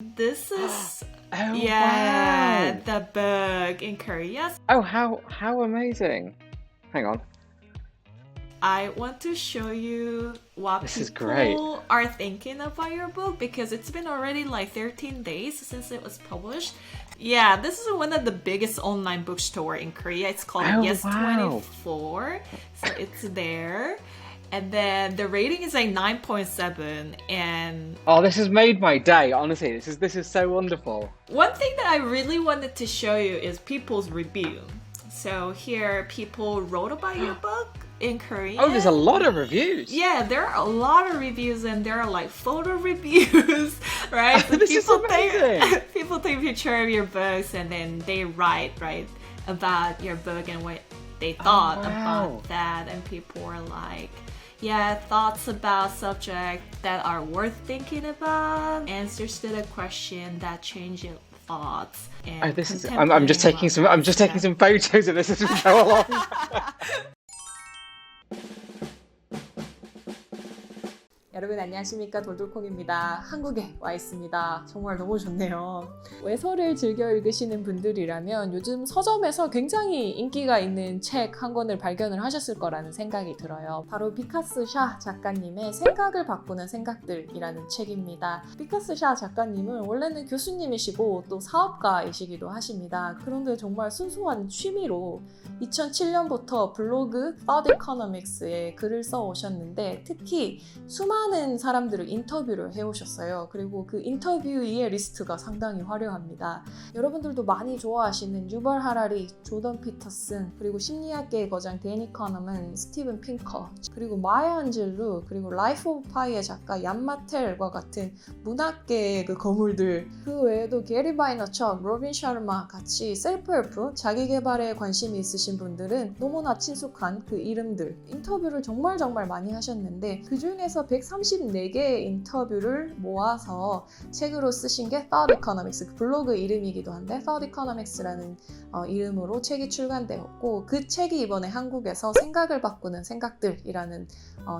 This is Oh, yeah, wow. the book in Korea. Oh, how amazing. Hang on. I want to show you what This is great. people are thinking about your book because it's been already like 13 days since it was published. Yeah, this is one of the biggest online bookstore in Korea. It's called Oh, wow. Yes24. So it's there. And then the rating is like 9.7. And Oh, this has made my day. Honestly, this is so wonderful. one thing that I really wanted to show you is people's review. So here people wrote about your book in Korean. Oh, there's a lot of reviews. Yeah, there are a lot of reviews and there are like photo reviews, right? So This is amazing. people take picture of your books and then they write about your book and what they thought wow. about that, and people were like, yeah, thoughts about subject that are worth thinking about, answers to the question that change your thoughts, and Oh, this is. I'm just taking some. I'm just taking some photos of this as we go along. 여러분 안녕하십니까, 돌돌콩입니다. 한국에 와 있습니다. 정말 너무 좋네요. 외서를 즐겨 읽으시는 분들이라면 요즘 서점에서 굉장히 인기가 있는 책 한 권을 발견을 하셨을 거라는 생각이 들어요. 바로 비카스 샤 작가님의 생각을 바꾸는 생각들이라는 책입니다. 비카스 샤 작가님은 원래는 교수님이시고 또 사업가이시기도 하십니다. 그런데 정말 순수한 취미로 2007년부터 블로그 Third Economics에 글을 써 오셨는데, 특히 수많은 사람들을 인터뷰를 해오셨어요. 그리고 그 인터뷰의 리스트가 상당히 화려합니다. 여러분들도 많이 좋아하시는 유발 하라리, 조던 피터슨, 그리고 심리학계의 거장 데니 커너먼, 스티븐 핑커, 그리고 마야 안젤루, 그리고 라이프 오브 파이의 작가 얀 마텔과 같은 문학계의 그 거물들, 그 외에도 게리 바이너처, 로빈 샤르마 같이 셀프헬프, 자기개발에 관심이 있으신 분들은 너무나 친숙한 그 이름들, 인터뷰를 정말 많이 하셨는데, 그 중에서 134개의 인터뷰를 모아서 책으로 쓰신 게 Third Economics, 블로그 이름이기도 한데 Third Economics라는 이름으로 책이 출간되었고, 그 책이 이번에 한국에서 생각을 바꾸는 생각들이라는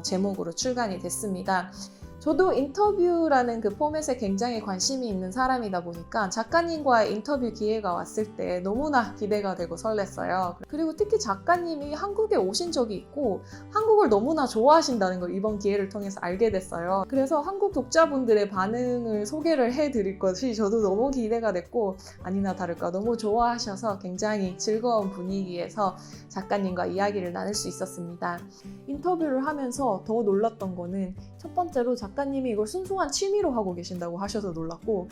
제목으로 출간이 됐습니다. 저도 인터뷰라는 그 포맷에 굉장히 관심이 있는 사람이다 보니까 작가님과의 인터뷰 기회가 왔을 때 너무나 기대가 되고 설렜어요. 그리고 특히 작가님이 한국에 오신 적이 있고 한국을 너무나 좋아하신다는 걸 이번 기회를 통해서 알게 됐어요. 그래서 한국 독자분들의 반응을 소개를 해드릴 것이 저도 너무 기대가 됐고, 아니나 다를까 너무 좋아하셔서 굉장히 즐거운 분위기에서 작가님과 이야기를 나눌 수 있었습니다. 인터뷰를 하면서 더 놀랐던 거는, 첫 번째로 작가님이 이걸 순수한 취미로 하고 계신다고 하셔서 놀랐고,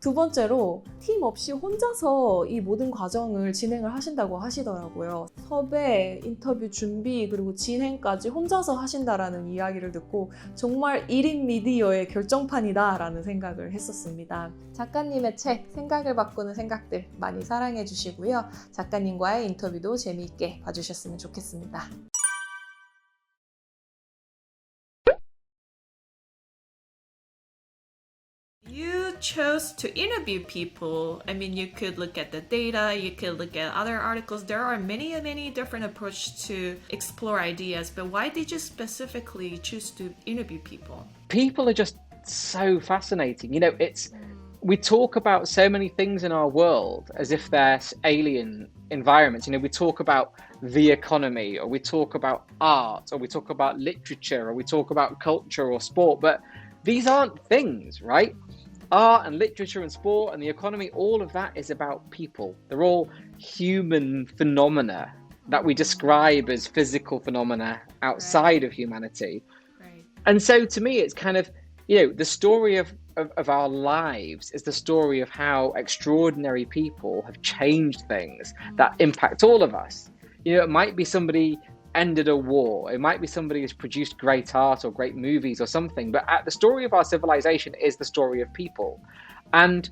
두 번째로 팀 없이 혼자서 이 모든 과정을 진행을 하신다고 하시더라고요. 섭외, 인터뷰 준비, 그리고 진행까지 혼자서 하신다라는 이야기를 듣고 정말 1인 미디어의 결정판이다 라는 생각을 했었습니다. 작가님의 책 생각을 바꾸는 생각들 많이 사랑해 주시고요. 작가님과의 인터뷰도 재미있게 봐주셨으면 좋겠습니다. You chose to interview people. I mean, you could look at the data, you could look at other articles. There are many different approaches to explore ideas, but why did you specifically choose to interview people? People are just so fascinating. We talk about so many things in our world as if they're alien environments. We talk about the economy, or we talk about art, or we talk about literature, or we talk about culture or sport, but these aren't things, right? Art and literature and sport and the economy, all of that is about people. They're all human phenomena that we describe as physical phenomena outside of humanity. Right. And so to me, it's kind of, the story of our lives is the story of how extraordinary people have changed things that impact all of us. It might be somebody ended a war, it might be somebody who's produced great art or great movies or something, but the story of our civilization is the story of people. And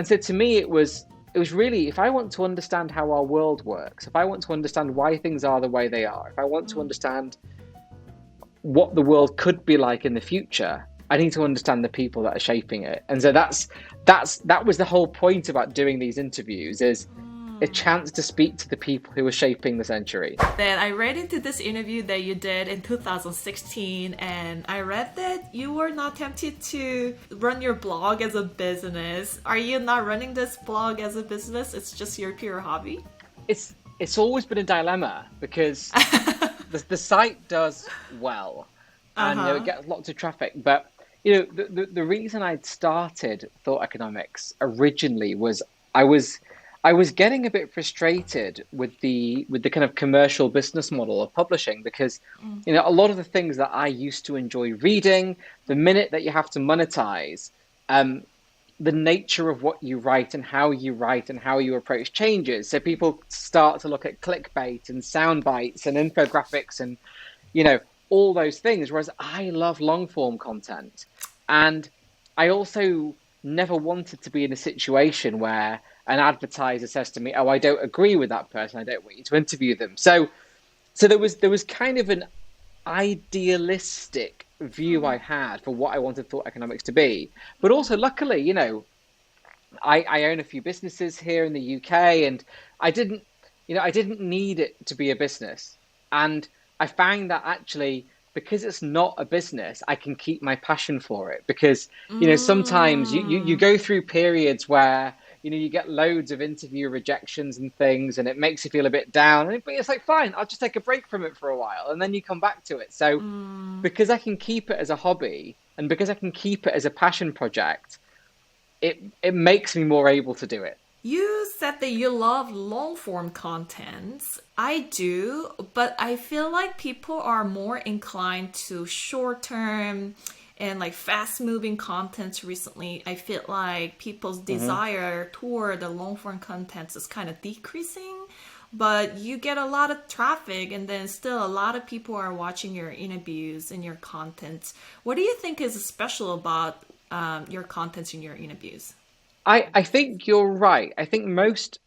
so to me, it was really, if I want to understand how our world works, if I want to understand why things are the way they are, if I want to understand what the world could be like in the future, I need to understand the people that are shaping it. And so that was the whole point about doing these interviews, is a chance to speak to the people who are shaping the century. Then I read into this interview that you did in 2016, and I read that you were not tempted to run your blog as a business. Are you not running this blog as a business? It's just your pure hobby? It's always been a dilemma because the site does well, and it gets lots of traffic. But the reason I'd started Thought Economics originally was I was getting a bit frustrated with the kind of commercial business model of publishing because a lot of the things that I used to enjoy reading, the minute that you have to monetize, the nature of what you write and how you approach changes. So people start to look at clickbait and sound bites and infographics and all those things, whereas I love long form content. And I also never wanted to be in a situation where an advertiser says to me, "Oh, I don't agree with that person. I don't want you to interview them." So there was kind of an idealistic view I had for what I wanted Thought Economics to be. But also, luckily, I own a few businesses here in the UK, and I didn't need it to be a business. And I found that actually, because it's not a business, I can keep my passion for it. Because sometimes you go through periods where you get loads of interview rejections and things, and it makes you feel a bit down. But it's like, fine, I'll just take a break from it for a while, and then you come back to it. So because I can keep it as a hobby, and because I can keep it as a passion project, it makes me more able to do it. You said that you love long form contents. I do, but I feel like people are more inclined to short term and like fast moving contents recently. I feel like people's desire toward the long form contents is kind of decreasing, but you get a lot of traffic and then still a lot of people are watching your interviews and your contents. What do you think is special about your contents in your interviews? I think you're right. I think most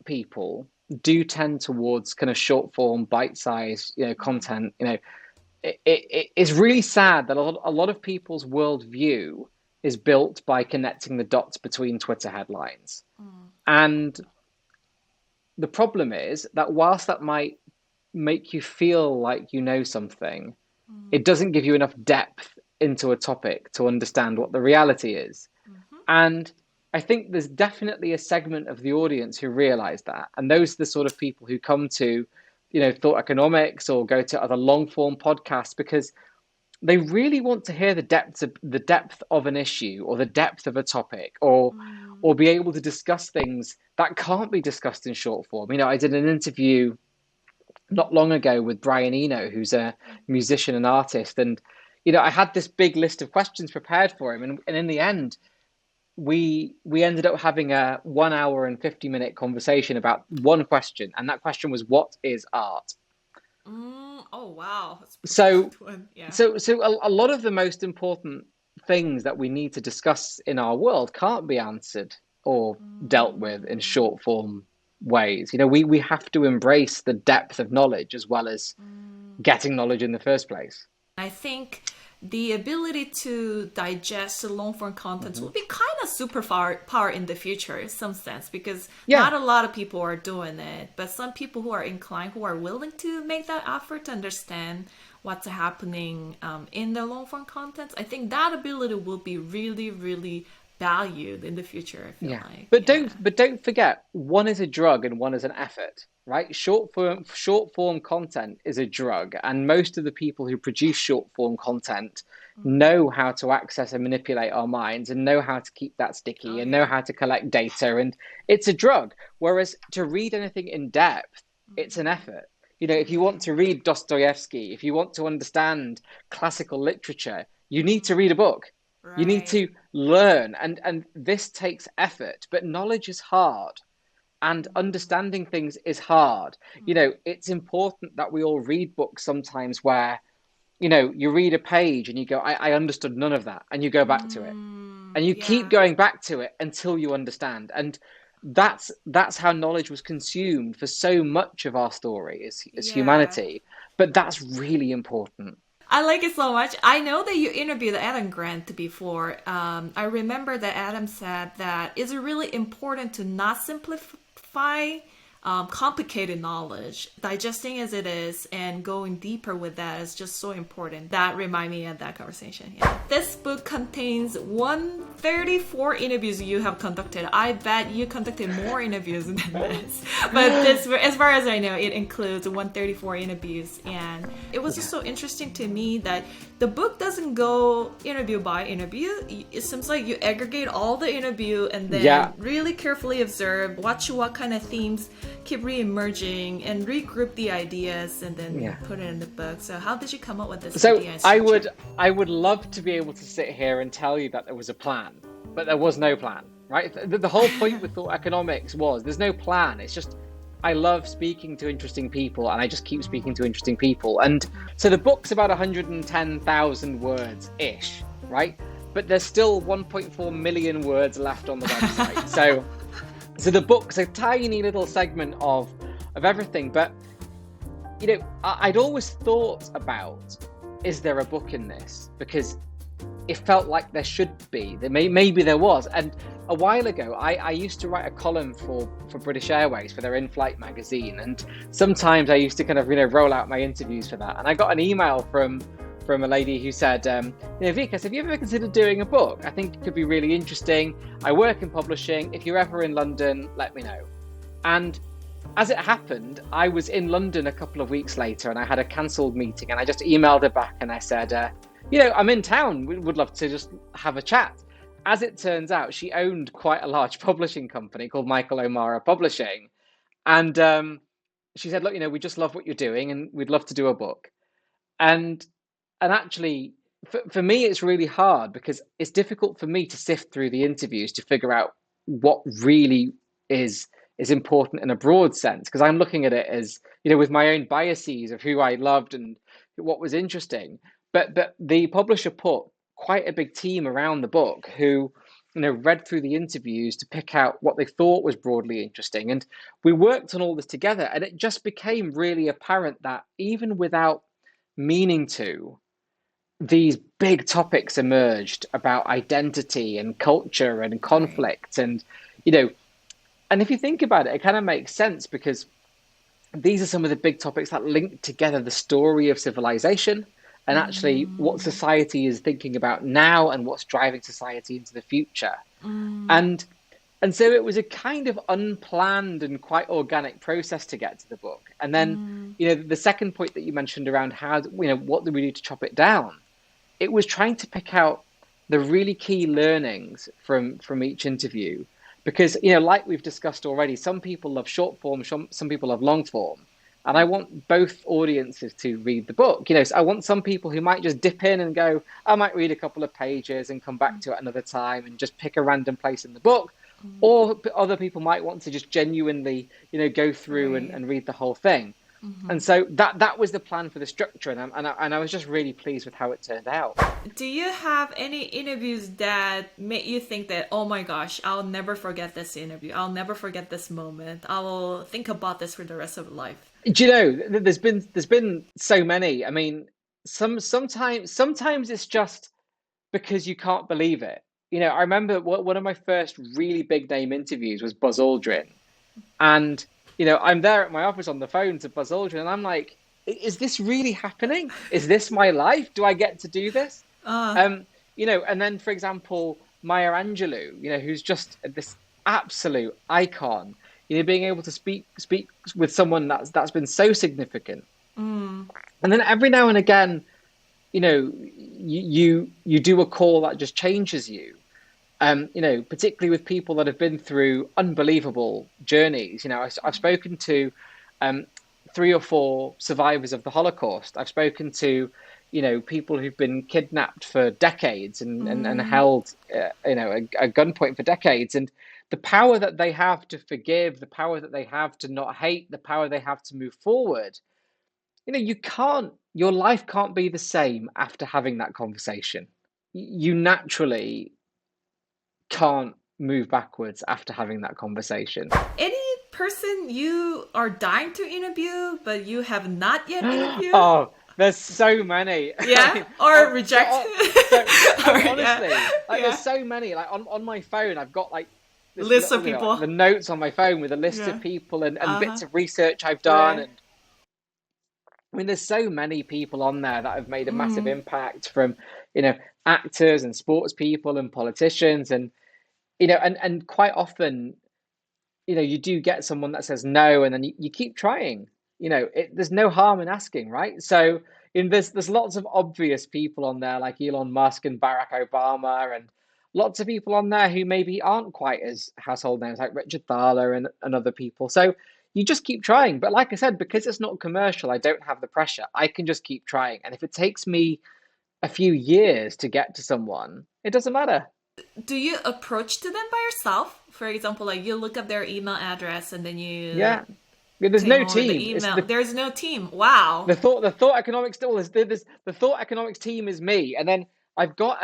people do tend towards kind of short form, bite size, content. It's really sad that a lot of people's worldview is built by connecting the dots between Twitter headlines. And the problem is that whilst that might make you feel like you know something, it doesn't give you enough depth into a topic to understand what the reality is. And I think there's definitely a segment of the audience who realize that. And those are the sort of people who come to, Thought Economics or go to other long form podcasts because they really want to hear the depth of an issue or the depth of a topic or be able to discuss things that can't be discussed in short form. I did an interview not long ago with Brian Eno, who's a musician and artist. And, I had this big list of questions prepared for him. And in the end, we ended up having a 1 hour and 50-minute conversation about one question. And that question was, what is art? Oh, wow. So a lot of the most important things that we need to discuss in our world can't be answered or dealt with in short form ways. We have to embrace the depth of knowledge as well as getting knowledge in the first place. I think the ability to digest long form content will be kind of superpower in the future in some sense, because not a lot of people are doing it, but some people who are inclined, who are willing to make that effort to understand what's happening in the long form contents, I think that ability will be really, really valued in the future, I feel like. But don't forget, one is a drug and one is an effort, right? Short form content is a drug, and most of the people who produce short form content know how to access and manipulate our minds and know how to keep that sticky and know how to collect data, and it's a drug. Whereas to read anything in depth, it's an effort. If you want to read Dostoevsky, if you want to understand classical literature, you need to read a book. Right. You need to learn, and this takes effort, but knowledge is hard and understanding things is hard. It's important that we all read books sometimes where, you read a page and you go, I understood none of that. And you go back to it and you keep going back to it until you understand. And that's how knowledge was consumed for so much of our story as humanity. But that's really important. I like it so much. I know that you interviewed Adam Grant before. I remember that Adam said that it's really important to not find complicated knowledge, digesting as it is and going deeper with that is just so important. That remind me of that conversation. Yeah. This book contains 134 interviews you have conducted. I bet you conducted more interviews than this. But this, as far as I know, it includes 134 interviews. And it was just so interesting to me that the book doesn't go interview by interview. It seems like you aggregate all the interview and then really carefully observe, watch what kind of themes keep re-emerging and regroup the ideas and then put it in the book. So how did you come up with this idea? I would love to be able to sit here and tell you that there was a plan, but there was no plan, right? The whole point with Thought Economics was there's no plan. It's just I love speaking to interesting people and I just keep speaking to interesting people. And so the book's about 110,000 words-ish, right? But there's still 1.4 million words left on the website. So the book's a tiny little segment of everything. But, you know, I'd always thought about, is there a book in this? Because it felt like there should be. Maybe there was. And a while ago, I used to write a column for British Airways for their in-flight magazine. And sometimes I used to kind of, roll out my interviews for that. And I got an email from a lady who said, Vikas, have you ever considered doing a book? I think it could be really interesting. I work in publishing. If you're ever in London, let me know. And as it happened, I was in London a couple of weeks later and I had a cancelled meeting and I just emailed her back and I said, I'm in town. We would love to just have a chat. As it turns out, she owned quite a large publishing company called Michael O'Mara Publishing. And she said, look, we just love what you're doing and we'd love to do a book. And actually, for me, it's really hard because it's difficult for me to sift through the interviews to figure out what really is important in a broad sense, because I'm looking at it as, with my own biases of who I loved and what was interesting. But the publisher put quite a big team around the book who, read through the interviews to pick out what they thought was broadly interesting. And we worked on all this together, and it just became really apparent that even without meaning to, these big topics emerged about identity and culture and conflict. And, and if you think about it, it kind of makes sense because these are some of the big topics that link together the story of civilization and actually what society is thinking about now and what's driving society into the future. And so it was a kind of unplanned and quite organic process to get to the book. And then, the second point that you mentioned around how, what do we do to chop it down? It was trying to pick out the really key learnings from each interview. Because, like we've discussed already, some people love short form, some people love long form. And I want both audiences to read the book. So I want some people who might just dip in and go, I might read a couple of pages and come back to it another time and just pick a random place in the book. Or other people might want to just genuinely, go through and read the whole thing. And so that was the plan for the structure, and I was just really pleased with how it turned out. Do you have any interviews that made you think that, oh my gosh, I'll never forget this interview, I'll never forget this moment, I will think about this for the rest of life? Do you know, there's been so many. I mean, sometimes it's just because you can't believe it. I remember one of my first really big name interviews was Buzz Aldrin, and I'm there at my office on the phone to Buzz Aldrin, and I'm like, is this really happening? Is this my life? Do I get to do this? And then, for example, Maya Angelou, who's just this absolute icon, being able to speak with someone that's been so significant. And then every now and again, you do a call that just changes you. Particularly with people that have been through unbelievable journeys. I've spoken to 3 or 4 survivors of the Holocaust. I've spoken to, people who've been kidnapped for decades and held, at gunpoint for decades. And the power that they have to forgive, the power that they have to not hate, the power they have to move forward. Your life can't be the same after having that conversation. You naturally can't move backwards after having that conversation. Any person you are dying to interview but you have not yet interviewed? Oh, there's so many. Yeah, or reject. Honestly, there's so many. Like on my phone, I've got like Lists of people. The notes on my phone with a list Yeah. of people and bits of research I've done. Right. And I mean, there's so many people on there that have made a massive impact, from, actors and sports people and politicians, and, and quite often, you do get someone that says no, and then you keep trying. There's no harm in asking, right? So, there's lots of obvious people on there like Elon Musk and Barack Obama, and lots of people on there who maybe aren't quite as household names like Richard Thaler and other people. So you just keep trying. But like I said, because it's not commercial, I don't have the pressure. I can just keep trying. And if it takes me a few years to get to someone, it doesn't matter. Do you approach to them by yourself? For example, like you look up their email address and then you Yeah. There's take no over the team. It's email. There's no team. Wow. the thought economics the thought economics team is me, and then I've got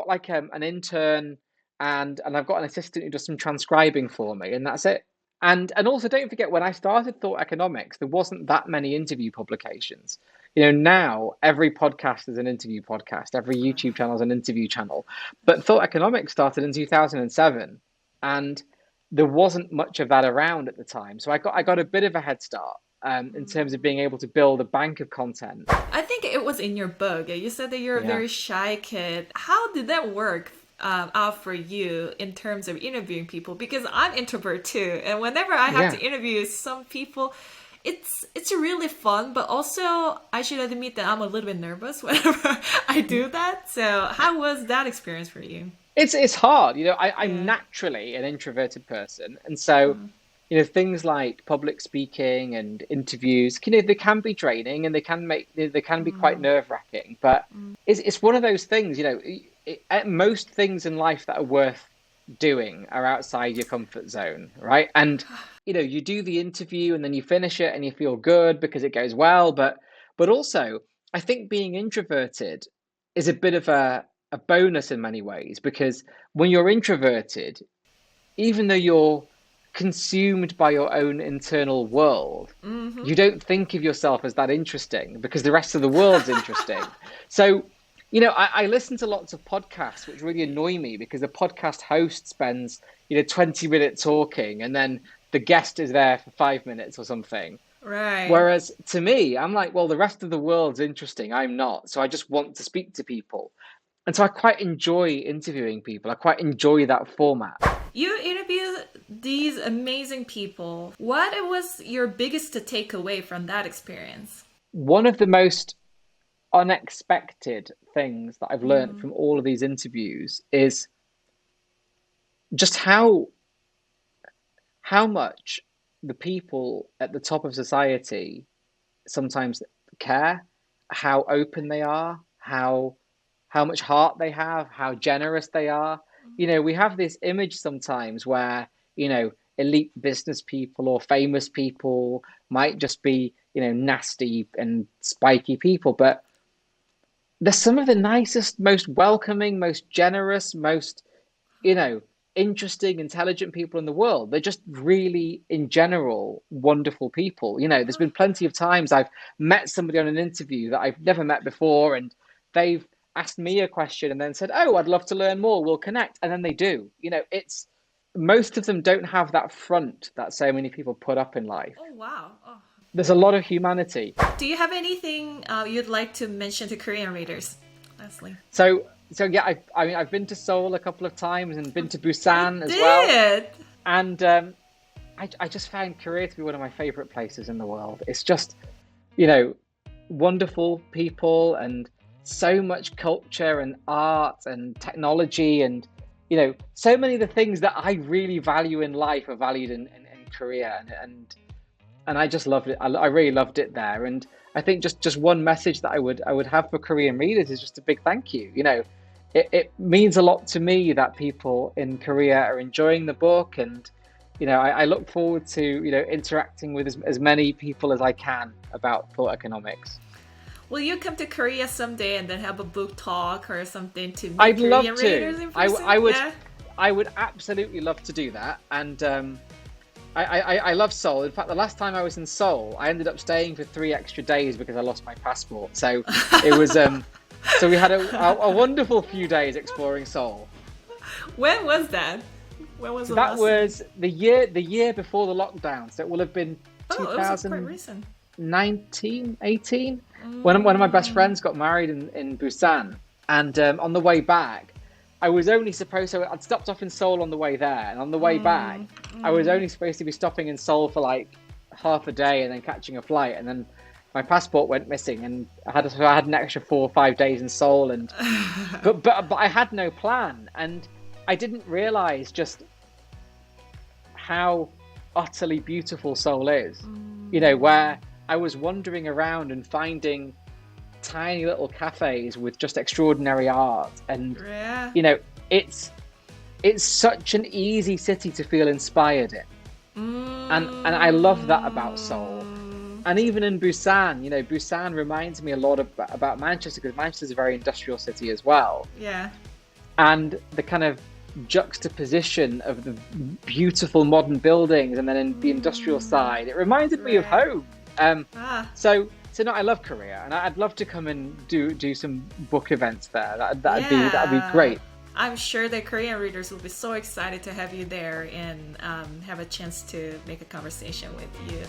like an intern, and I've got an assistant who does some transcribing for me, and that's it. And also, don't forget, when I started Thought Economics, there wasn't that many interview publications. Now every podcast is an interview podcast, every YouTube channel is an interview channel. But Thought Economics started in 2007, and there wasn't much of that around at the time. So I got a bit of a head start in terms of being able to build a bank of content. I think it was in your book. You said that you're a Yeah. very shy kid. How did that work out for you in terms of interviewing people? Because I'm introvert too, and whenever I have to interview some people, it's really fun. But also, I should admit that I'm a little bit nervous whenever I do that. So, how was that experience for you? It's hard. I'm naturally an introverted person, and so things like public speaking and interviews, they can be draining, and they can be quite nerve-wracking. But it's one of those things. Most things in life that are worth doing are outside your comfort zone, right? And you do the interview and then you finish it and you feel good because it goes well. But also, I think being introverted is a bit of a bonus in many ways, because when you're introverted, even though you're consumed by your own internal world, you don't think of yourself as that interesting because the rest of the world's interesting. So, I listen to lots of podcasts which really annoy me because the podcast host spends, 20 minutes talking and then the guest is there for 5 minutes or something. Right. Whereas to me, I'm like, well, the rest of the world's interesting. I'm not. So I just want to speak to people. And so I quite enjoy interviewing people. I quite enjoy that format. You interview these amazing people. What was your biggest takeaway from that experience? One of the most unexpected things that I've learned from all of these interviews is just how much the people at the top of society sometimes care, how open they are, how much heart they have, how generous they are. We have this image sometimes where, elite business people or famous people might just be, nasty and spiky people, but they're some of the nicest, most welcoming, most generous, most, interesting, intelligent people in the world. They're just really, in general, wonderful people. There's been plenty of times I've met somebody on an interview that I've never met before, and they've asked me a question and then said, "Oh, I'd love to learn more. We'll connect." And then they do. It's most of them don't have that front that so many people put up in life. Oh, wow. Oh. There's a lot of humanity. Do you have anything you'd like to mention to Korean readers, Leslie? So yeah, I've been to Seoul a couple of times and been to Busan as well. Did. And I just found Korea to be one of my favorite places in the world. It's just, wonderful people and so much culture and art and technology, and so many of the things that I really value in life are valued in Korea, and I just loved it. I really loved it there. And I think just one message that I would have for Korean readers is just a big thank you. It means a lot to me that people in Korea are enjoying the book, and I look forward to interacting with as many people as I can about Thought Economics. Will you come to Korea someday and then have a book talk or something to meet I'd Korean love readers to. in person? I would absolutely love to do that. And I love Seoul. In fact, the last time I was in Seoul, I ended up staying for 3 extra days because I lost my passport. So it was so we had a wonderful few days exploring Seoul. When was that? When was the That last? was the year before the lockdown, so it will have been Oh, it was quite recent. 2019, 18, when one of my best friends got married in Busan, and on the way back, I was only supposed to. I'd stopped off in Seoul on the way there, and on the way back, I was only supposed to be stopping in Seoul for like half a day and then catching a flight, and then my passport went missing, and I had an extra 4 or 5 days in Seoul, and but I had no plan, and I didn't realize just how utterly beautiful Seoul is. You know, where I was wandering around and finding tiny little cafes with just extraordinary art, and Yeah. you know, it's such an easy city to feel inspired in, and I love that about Seoul. And even in Busan, you know, Busan reminds me a lot about Manchester, because Manchester's a very industrial city as well. Yeah. And the kind of juxtaposition of the beautiful modern buildings and then in the industrial side, it reminded me of home. So no, I love Korea, and I'd love to come and do some book events there. That'd be great. I'm sure the Korean readers will be so excited to have you there and have a chance to make a conversation with you.